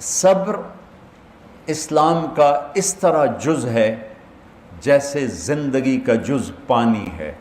صبر اسلام کا اس طرح جز ہے جیسے زندگی کا جز پانی ہے.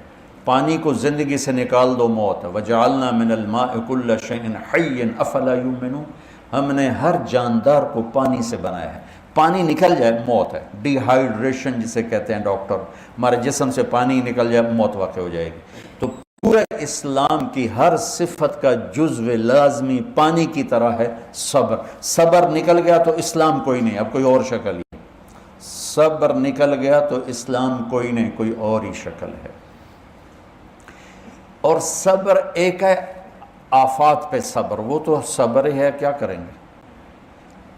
پانی کو زندگی سے نکال دو موت ہے. وَجَعَلْنَا مِنَ الْمَاءِ كُلَّ شَيْءٍ حَيٍّ أَفَلَا يُؤْمِنُونَ. ہم نے ہر جاندار کو پانی سے بنایا ہے. پانی نکل جائے موت ہے. ڈی ہائیڈریشن جسے کہتے ہیں ڈاکٹر, ہمارے جسم سے پانی نکل جائے موت واقع ہو جائے گی. تو پورے اسلام کی ہر صفت کا جزو لازمی پانی کی طرح ہے صبر. صبر نکل گیا تو اسلام کوئی نہیں, اب کوئی اور شکل ہی. صبر نکل گیا تو اسلام کوئی نہیں, کوئی اور ہی شکل ہے. اور صبر ایک ہے آفات پہ صبر, وہ تو صبر ہی ہے, کیا کریں گے.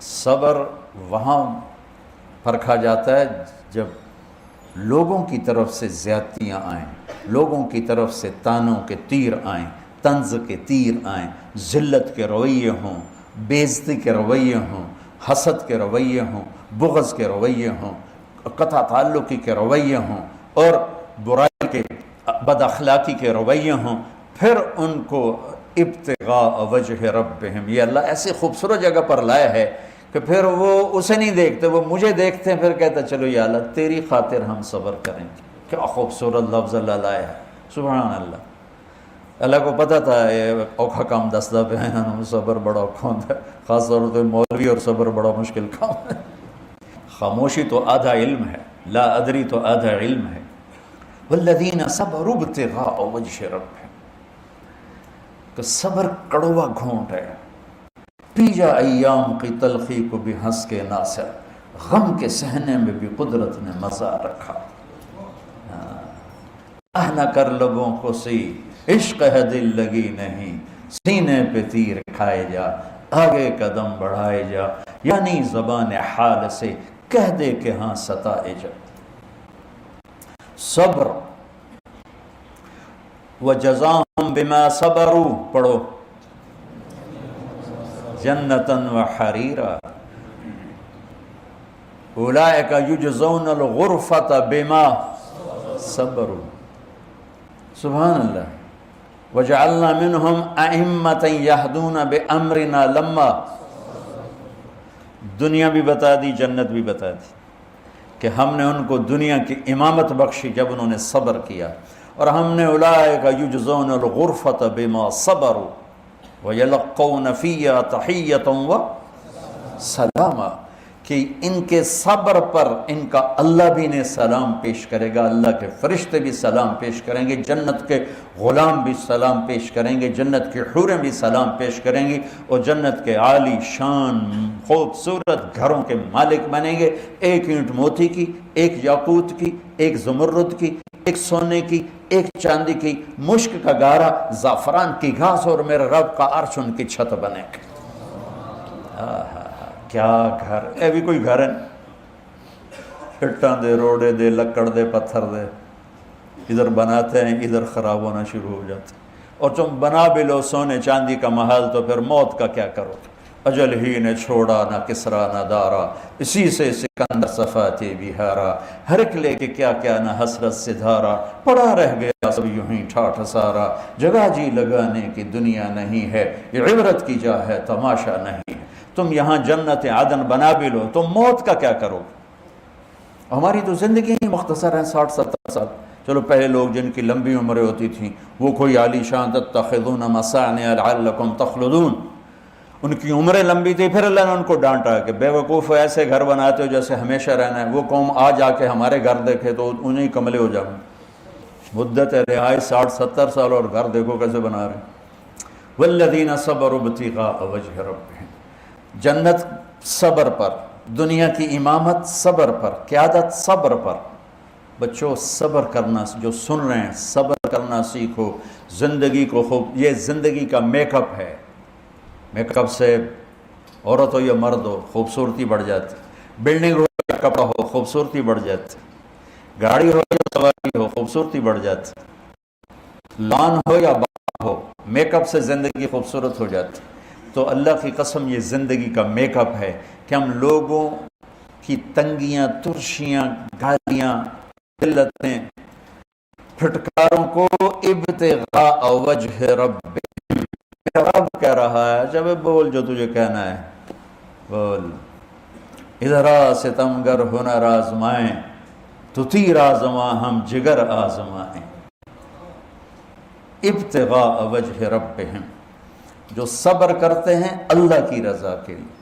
صبر وہاں پرکھا جاتا ہے جب لوگوں کی طرف سے زیادتیاں آئیں, لوگوں کی طرف سے تانوں کے تیر آئیں, طنز کے تیر آئیں, ذلت کے رویے ہوں, بےعزتی کے رویے ہوں, حسد کے رویے ہوں, بغض کے رویے ہوں, قطع تعلقی کے رویے ہوں, اور برائی کے بد اخلاقی کے رویے ہوں. پھر ان کو ابتغاء وجہ ربہم, یہ اللہ ایسی خوبصورت جگہ پر لایا ہے کہ پھر وہ اسے نہیں دیکھتے, وہ مجھے دیکھتے ہیں. پھر کہتا چلو یا اللہ تیری خاطر ہم صبر کریں گے. کیا خوبصورت لفظ اللہ لایا ہے, سبحان اللہ. اللہ کو پتہ تھا یہ اوکھا کام دستا پہ ہے, صبر بڑا اوکھا ہوتا ہے, خاص طور پہ مولوی, اور صبر بڑا مشکل کام ہے. خاموشی تو آدھا علم ہے, لا ادری تو آدھا علم ہے. والذین صبروا ابتغاء وجہ ربہم, کہ صبر کڑوا گھونٹ ہے. پی جا ایام کی تلخی کو بھی ہنس کے ناصر, غم کے سہنے میں بھی قدرت نے مزہ رکھا. نہ کر لبوں کو سی, عشق ہے دل لگی نہیں, سینے پہ تیر کھائے جا, آگے قدم بڑھائے جا, یعنی زبان حال سے کہہ دے کہ ہاں ستائے جا. صبر وجزاہم بما صبروا, پڑھو, جنتاً وحریرا, اولئک یجزون الغرفۃ بما صبروا. سبحان اللہ. وجعلنا منہم ائمۃ یہدون بامرنا لما, دنیا بھی بتا دی, جنت بھی بتا دی کہ ہم نے ان کو دنیا کی امامت بخشی جب انہوں نے صبر کیا. اور ہم نے اولئک یجزون الغرفۃ بما صبروا وَيَلَقَّوْنَ فِيهَا تَحِيَّةً وَسَلَامًا, کہ ان کے صبر پر ان کا اللہ بھی انہیں سلام پیش کرے گا, اللہ کے فرشتے بھی سلام پیش کریں گے, جنت کے غلام بھی سلام پیش کریں گے, جنت کے حوریں بھی سلام پیش کریں گی, اور جنت کے عالی شان خوبصورت گھروں کے مالک بنیں گے. ایک اینٹ موتی کی, ایک یاقوت کی, ایک زمرد کی, ایک سونے کی, ایک چاندی کی, مشک کا گارا, زعفران کی گھاس, اور میرے رب کا عرش ان کی چھت بنے گا. کیا گھر, اے بھی کوئی گھر ہے, اٹاں دے, روڑے دے, لکڑ دے, پتھر دے, ادھر بناتے ہیں ادھر خراب ہونا شروع ہو جاتے. اور تم بنا بھی لو سونے چاندی کا محل تو پھر موت کا کیا کرو. اجل ہی نے چھوڑا نہ کسرا نہ دارا, اسی سے سکندر صفاتی بہارا, ہر ایک لے کے کیا کیا نہ حسرت سے دھارا, پڑا رہ گیا سب یوں ہی ٹھاٹھ سارا, جگہ جی لگانے کی دنیا نہیں ہے, یہ عبرت کی جا ہے تماشا نہیں ہے. تم یہاں جنت عدن بنا بھی لو, تم موت کا کیا کرو. ہماری تو زندگی ہی مختصر ہے, 60-70 سال. چلو پہلے لوگ جن کی لمبی عمریں ہوتی تھیں وہ کوئی عالی شان, تتخذون مصانع لعلکم تخلدون, ان کی عمریں لمبی تھی. پھر اللہ نے ان کو ڈانٹا کہ بے وقوف ایسے گھر بناتے ہو جیسے ہمیشہ رہنا ہے. وہ قوم آ جا کے ہمارے گھر دیکھے تو انہیں کملے ہو جاؤں. مدت رہائش 60-70 سال, اور گھر دیکھو کیسے بنا رہے ہیں. والذین صبروا ابتغاء وجہ ربہم, جنت صبر پر, دنیا کی امامت صبر پر, قیادت صبر پر. بچوں صبر کرنا, جو سن رہے ہیں صبر کرنا سیکھو. زندگی کو خوب, یہ زندگی کا میک اپ ہے. میک اپ سے عورت ہو یا مرد ہو خوبصورتی بڑھ جاتی, بلڈنگ ہو یا کپڑا ہو خوبصورتی بڑھ جاتی, گاڑی ہو یا سواری ہو خوبصورتی بڑھ جاتی, لان ہو یا باغ ہو, میک اپ سے زندگی خوبصورت ہو جاتی. تو اللہ کی قسم یہ زندگی کا میک اپ ہے کہ ہم لوگوں کی تنگیاں, ترشیاں, گالیاں, ذلتیں, پھٹکاروں کو ابتغاء وجہ رب, میرا رب کہہ رہا ہے جب بول جو تجھے کہنا ہے. بول ادھر آ ستمگر ہنر آزمائیں، تو تیر آزماں ہم جگر آزمائیں، ابتغاء وجہ ربہم، جو صبر کرتے ہیں اللہ کی رضا کے لیے،